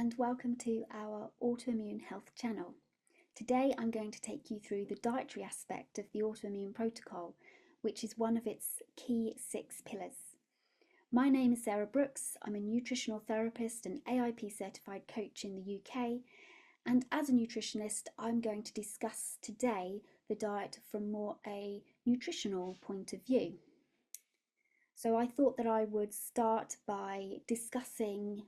and welcome to our autoimmune health channel. Today I'm going to take you through the dietary aspect of the autoimmune protocol, which is one of its key 6 pillars. My name is Sarah Brookes. I'm a nutritional therapist and AIP-Certified Coach in the UK, and as a nutritionist I'm going to discuss today the diet from more a nutritional point of view. So I thought that I would start by discussing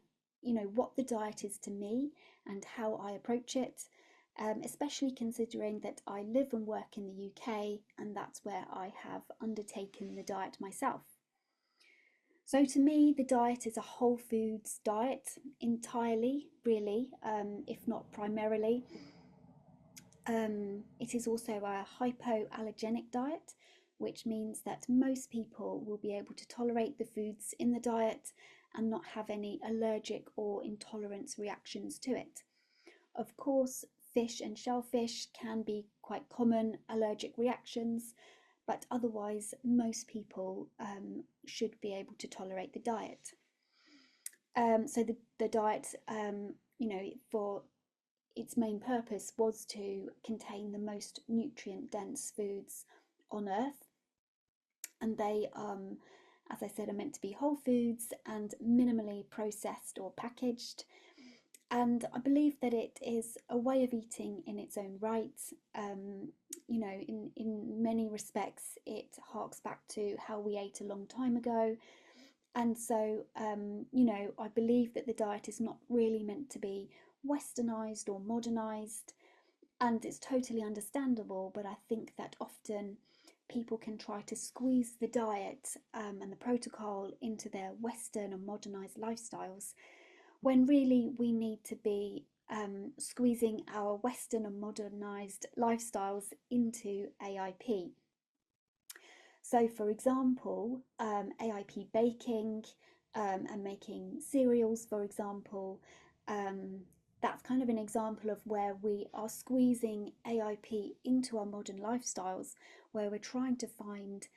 what the diet is to me and how I approach it, especially considering that I live and work in the UK and that's where I have undertaken the diet myself. So to me, the diet is a whole foods diet entirely, really, if not primarily. It is also a hypoallergenic diet, which means that most people will be able to tolerate the foods in the diet and not have any allergic or intolerance reactions to it. Of course, fish and shellfish can be quite common allergic reactions, but otherwise most people should be able to tolerate the diet. So the diet, for its main purpose was to contain the most nutrient-dense foods on earth, and they, as I said, are meant to be whole foods and minimally processed or packaged. And I believe that it is a way of eating in its own right. In many respects, it harks back to how we ate a long time ago. And so, I believe that the diet is not really meant to be westernized or modernized. And it's totally understandable, but I think that often people can try to squeeze the diet and the protocol into their Western and modernized lifestyles, when really we need to be squeezing our Western and modernized lifestyles into AIP. So, for example, AIP baking and making cereals, for example, that's kind of an example of where we are squeezing AIP into our modern lifestyles, where we're trying to find,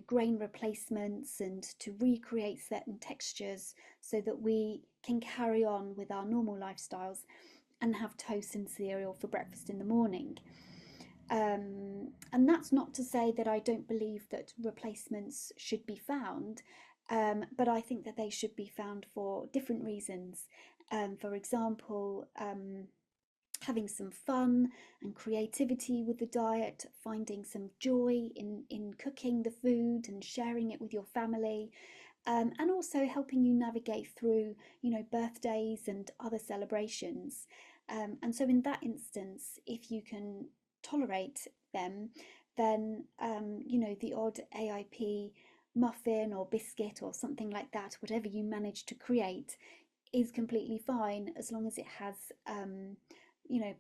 grain replacements and to recreate certain textures so that we can carry on with our normal lifestyles and have toast and cereal for breakfast in the morning. And that's not to say that I don't believe that replacements should be found, but I think that they should be found for different reasons. For example, having some fun and creativity with the diet, finding some joy in cooking the food and sharing it with your family, and also helping you navigate through, birthdays and other celebrations. And so in that instance, if you can tolerate them, then, the odd AIP muffin or biscuit or something like that, whatever you manage to create, is completely fine, as long as it has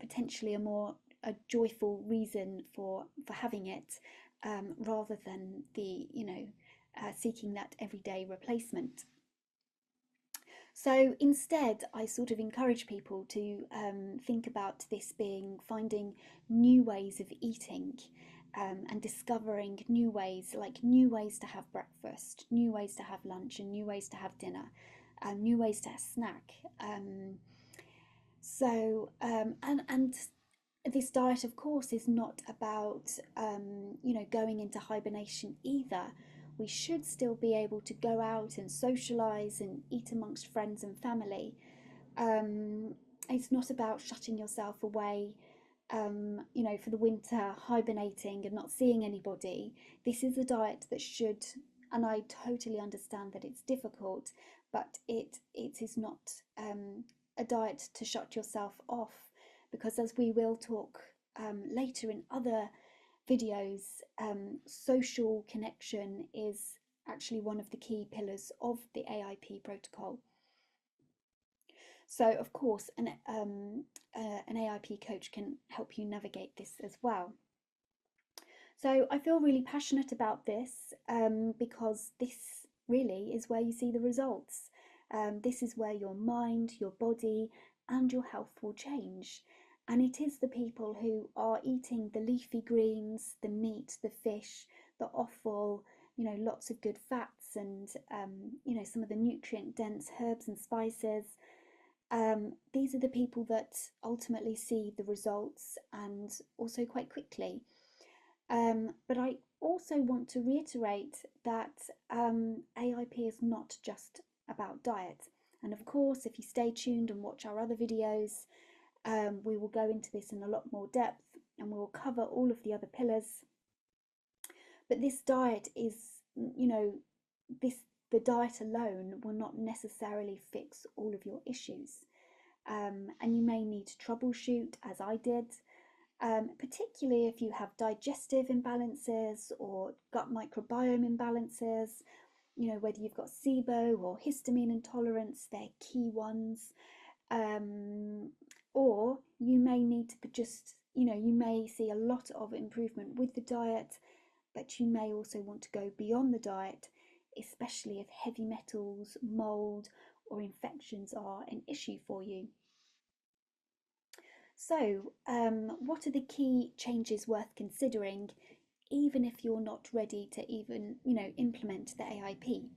potentially a joyful reason for having it, rather than the seeking that everyday replacement. So instead, I sort of encourage people to think about this being finding new ways of eating, and discovering new ways to have breakfast, new ways to have lunch, and new ways to have dinner, new ways to snack. And this diet, of course, is not about going into hibernation either. We should still be able to go out and socialise and eat amongst friends and family. It's not about shutting yourself away, for the winter, hibernating and not seeing anybody. This is a diet that should, and I totally understand that it's difficult, but it is not a diet to shut yourself off, because as we will talk later in other videos, social connection is actually one of the key pillars of the AIP protocol. So of course an AIP coach can help you navigate this as well. So I feel really passionate about this, because this really is where you see the results. This is where your mind, your body and your health will change. And it is the people who are eating the leafy greens, the meat, the fish, the offal, lots of good fats and, some of the nutrient dense herbs and spices, these are the people that ultimately see the results, and also quite quickly. But I also want to reiterate that AIP is not just about diet. And of course, if you stay tuned and watch our other videos, we will go into this in a lot more depth, and we will cover all of the other pillars. But this diet is, you know, this the diet alone will not necessarily fix all of your issues. And you may need to troubleshoot, as I did, particularly if you have digestive imbalances or gut microbiome imbalances. You know, whether you've got SIBO or histamine intolerance, they're key ones. Or you may need to just, you may see a lot of improvement with the diet, but you may also want to go beyond the diet, especially if heavy metals, mold, or infections are an issue for you. So, what are the key changes worth considering, even if you're not ready to even, implement the AIP?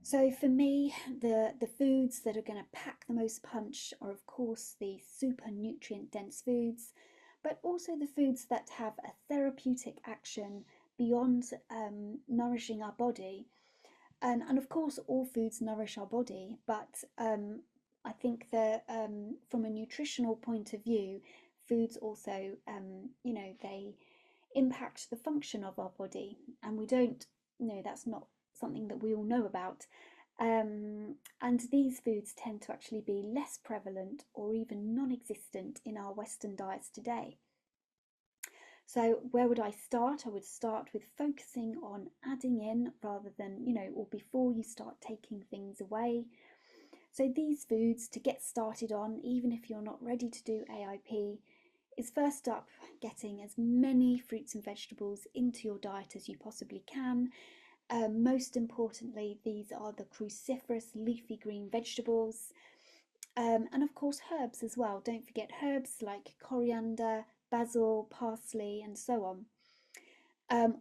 So for me, the foods that are going to pack the most punch are, of course, the super nutrient dense foods, but also the foods that have a therapeutic action beyond nourishing our body. And of course, all foods nourish our body, but I think that from a nutritional point of view, foods also, they impact the function of our body, and we don't know, that's not something that we all know about. And these foods tend to actually be less prevalent or even non-existent in our Western diets today. So where would I start? I would start with focusing on adding in rather than, or before you start taking things away. So these foods to get started on, even if you're not ready to do AIP, is first up getting as many fruits and vegetables into your diet as you possibly can. Most importantly, these are the cruciferous leafy green vegetables. And of course herbs as well. Don't forget herbs like coriander, basil, parsley, and so on.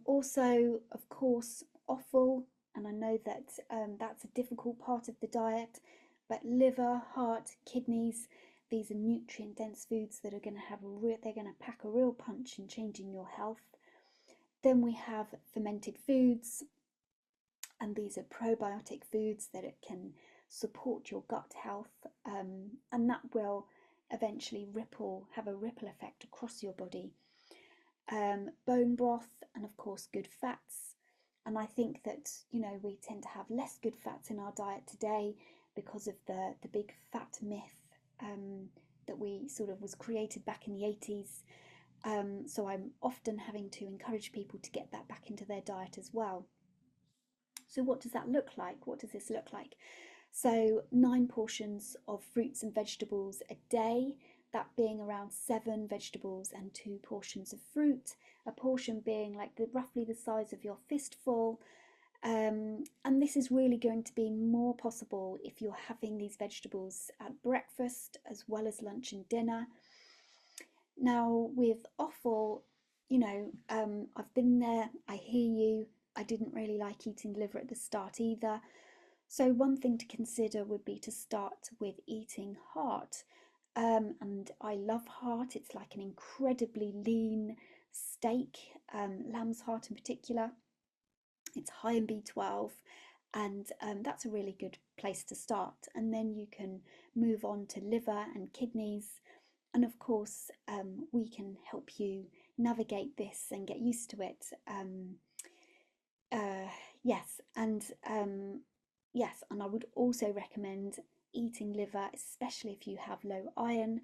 Also, of course, offal, and I know that that's a difficult part of the diet, but liver, heart, kidneys, these are nutrient dense foods that are going to they're going to pack a real punch in changing your health. Then we have fermented foods, and these are probiotic foods that it can support your gut health, and that will eventually have a ripple effect across your body. Bone broth, and of course good fats. And I think that we tend to have less good fats in our diet today because of the big fat myth that we sort of was created back in the 80s. So I'm often having to encourage people to get that back into their diet as well. So what does that look like? What does this look like? So 9 portions of fruits and vegetables a day, that being around 7 vegetables and 2 portions of fruit, a portion being like roughly the size of your fistful. And this is really going to be more possible if you're having these vegetables at breakfast as well as lunch and dinner. Now with offal, I've been there, I hear you. I didn't really like eating liver at the start either. So one thing to consider would be to start with eating heart. And I love heart. It's like an incredibly lean steak, lamb's heart in particular. It's high in B12, and that's a really good place to start. And then you can move on to liver and kidneys. And of course, we can help you navigate this and get used to it. Yes, and I would also recommend eating liver, especially if you have low iron,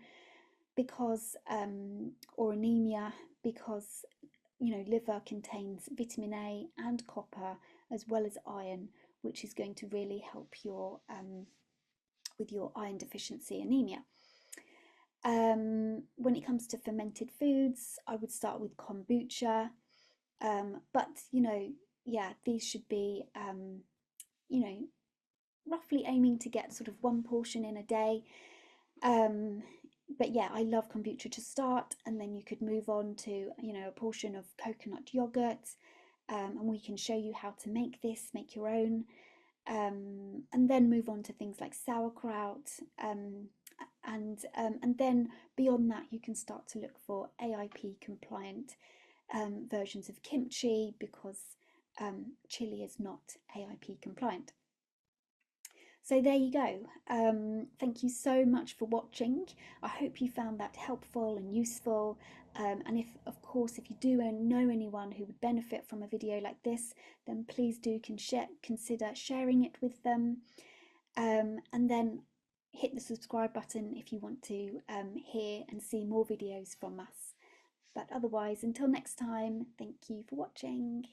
because or anemia, because liver contains vitamin A and copper as well as iron, which is going to really help with your iron deficiency anemia. When it comes to fermented foods, I would start with kombucha, but these should be roughly aiming to get sort of 1 portion in a day. But yeah, I love kombucha to start, and then you could move on to a portion of coconut yogurt, and we can show you how to make your own. And then move on to things like sauerkraut, and then beyond that, you can start to look for AIP compliant versions of kimchi, because chili is not AIP compliant. So there you go. Thank you so much for watching. I hope you found that helpful and useful. And if, of course, if you do know anyone who would benefit from a video like this, then please do consider sharing it with them. And then hit the subscribe button if you want to hear and see more videos from us. But otherwise, until next time, thank you for watching.